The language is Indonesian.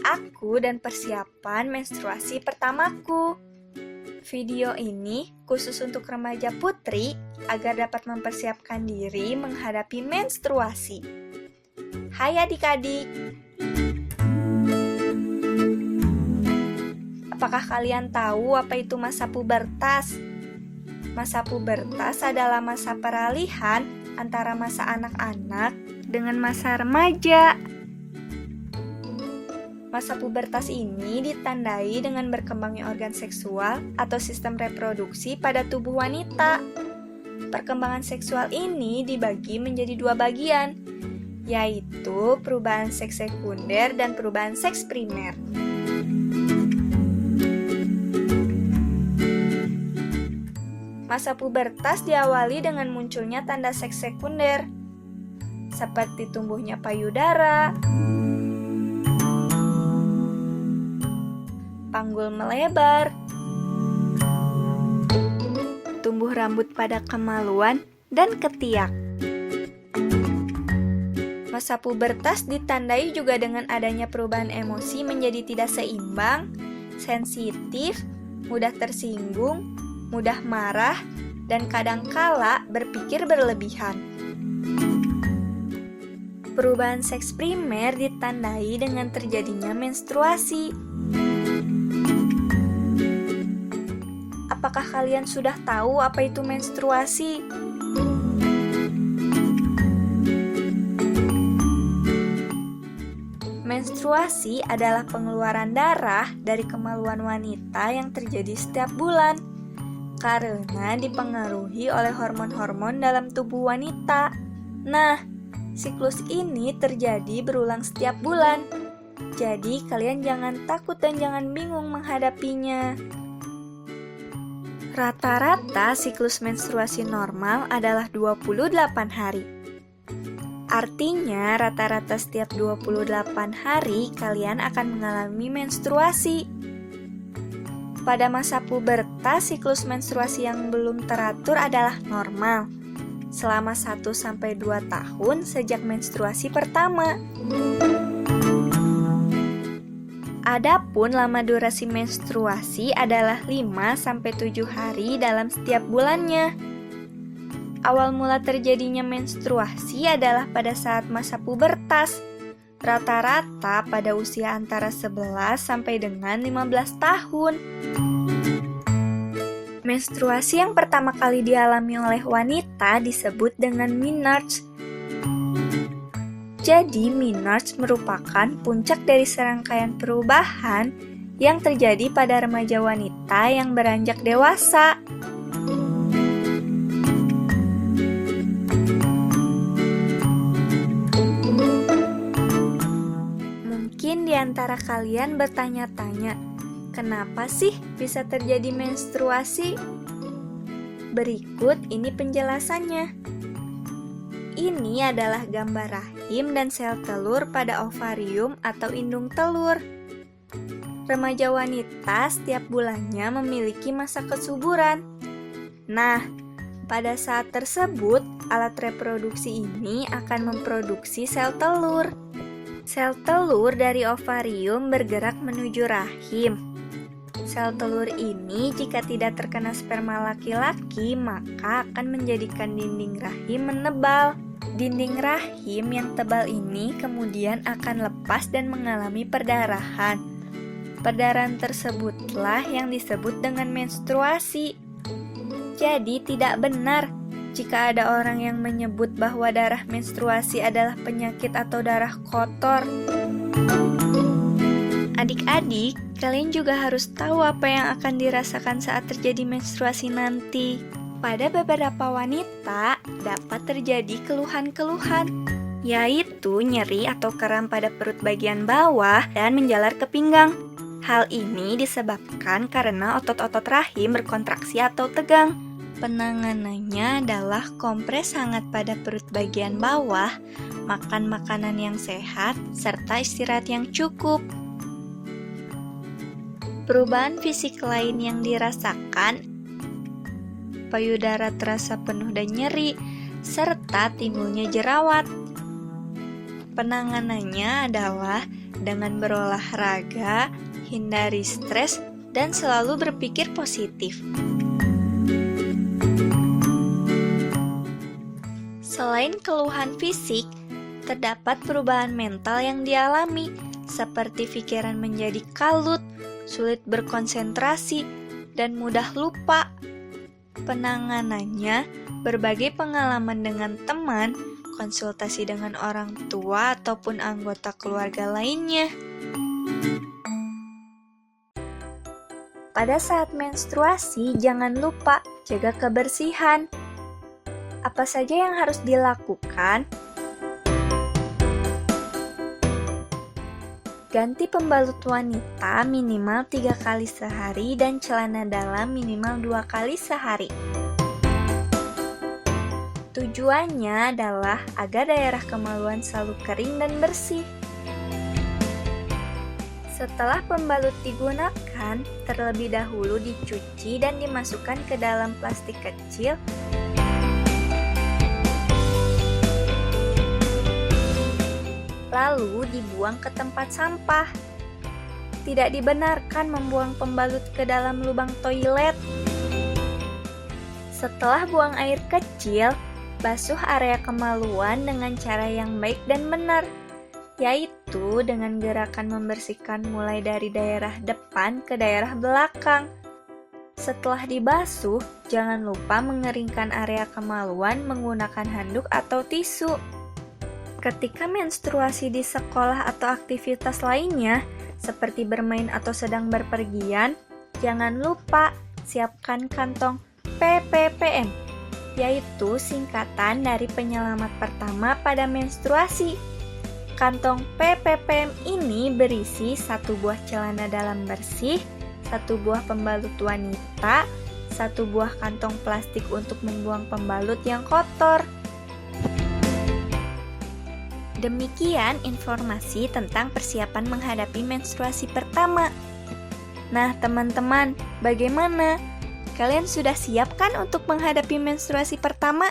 aku dan persiapan menstruasi pertamaku. Video ini khusus untuk remaja putri agar dapat mempersiapkan diri menghadapi menstruasi. Hai adik-adik! Apakah kalian tahu apa itu masa pubertas? Masa pubertas adalah masa peralihan antara masa anak-anak dengan masa remaja. Masa pubertas ini ditandai dengan berkembangnya organ seksual atau sistem reproduksi pada tubuh wanita. Perkembangan seksual ini dibagi menjadi dua bagian, yaitu perubahan seks sekunder dan perubahan seks primer. Masa pubertas diawali dengan munculnya tanda seks sekunder, seperti tumbuhnya payudara, panggul melebar, tumbuh rambut pada kemaluan, dan ketiak. Masa pubertas ditandai juga dengan adanya perubahan emosi menjadi tidak seimbang, sensitif, mudah tersinggung, mudah marah, dan kadangkala berpikir berlebihan. Perubahan seks primer ditandai dengan terjadinya menstruasi. Apakah kalian sudah tahu apa itu menstruasi? Menstruasi adalah pengeluaran darah dari kemaluan wanita yang terjadi setiap bulan karena dipengaruhi oleh hormon-hormon dalam tubuh wanita. Nah, siklus ini terjadi berulang setiap bulan. Jadi, kalian jangan takut dan jangan bingung menghadapinya. Rata-rata siklus menstruasi normal adalah 28 hari. Artinya, rata-rata setiap 28 hari kalian akan mengalami menstruasi. Pada masa pubertas, siklus menstruasi yang belum teratur adalah normal selama 1-2 tahun sejak menstruasi pertama. Adapun lama durasi menstruasi adalah 5-7 hari dalam setiap bulannya. Awal mula terjadinya menstruasi adalah pada saat masa pubertas, rata-rata pada usia antara 11 sampai dengan 15 tahun. Menstruasi yang pertama kali dialami oleh wanita disebut dengan menarche. Jadi, menarche merupakan puncak dari serangkaian perubahan yang terjadi pada remaja wanita yang beranjak dewasa. Mungkin di antara kalian bertanya-tanya, kenapa sih bisa terjadi menstruasi? Berikut ini penjelasannya. Ini adalah gambar rahim dan sel telur pada ovarium atau indung telur. Remaja wanita setiap bulannya memiliki masa kesuburan. Nah, pada saat tersebut, alat reproduksi ini akan memproduksi sel telur. Sel telur dari ovarium bergerak menuju rahim. Sel telur ini jika tidak terkena sperma laki-laki, maka akan menjadikan dinding rahim menebal. Dinding rahim yang tebal ini kemudian akan lepas dan mengalami perdarahan. Perdarahan tersebutlah yang disebut dengan menstruasi. Jadi tidak benar jika ada orang yang menyebut bahwa darah menstruasi adalah penyakit atau darah kotor. Adik-adik, kalian juga harus tahu apa yang akan dirasakan saat terjadi menstruasi nanti. Pada beberapa wanita dapat terjadi keluhan-keluhan, yaitu nyeri atau kram pada perut bagian bawah dan menjalar ke pinggang. Hal ini disebabkan karena otot-otot rahim berkontraksi atau tegang. Penanganannya adalah kompres hangat pada perut bagian bawah, makan makanan yang sehat, serta istirahat yang cukup. Perubahan fisik lain yang dirasakan, payudara terasa penuh dan nyeri, serta timbulnya jerawat. Penanganannya adalah dengan berolahraga, hindari stres, dan selalu berpikir positif. Selain keluhan fisik, terdapat perubahan mental yang dialami, seperti pikiran menjadi kalut, sulit berkonsentrasi, dan mudah lupa. Penanganannya, berbagai pengalaman dengan teman, konsultasi dengan orang tua ataupun anggota keluarga lainnya. Pada saat menstruasi, jangan lupa jaga kebersihan. Apa saja yang harus dilakukan? Ganti pembalut wanita minimal 3 kali sehari dan celana dalam minimal 2 kali sehari. Tujuannya adalah agar daerah kemaluan selalu kering dan bersih. Setelah pembalut digunakan, terlebih dahulu dicuci dan dimasukkan ke dalam plastik kecil. Lalu dibuang ke tempat sampah. Tidak dibenarkan membuang pembalut ke dalam lubang toilet. Setelah buang air kecil, basuh area kemaluan dengan cara yang baik dan benar, yaitu dengan gerakan membersihkan mulai dari daerah depan ke daerah belakang. Setelah dibasuh, jangan lupa mengeringkan area kemaluan menggunakan handuk atau tisu. Ketika menstruasi di sekolah atau aktivitas lainnya, seperti bermain atau sedang berpergian, jangan lupa siapkan kantong PPPM, yaitu singkatan dari penyelamat pertama pada menstruasi. Kantong PPPM ini berisi 1 buah celana dalam bersih, 1 buah pembalut wanita, 1 buah kantong plastik untuk membuang pembalut yang kotor. Demikian informasi tentang persiapan menghadapi menstruasi pertama. Nah, teman-teman, bagaimana? Kalian sudah siap kan untuk menghadapi menstruasi pertama?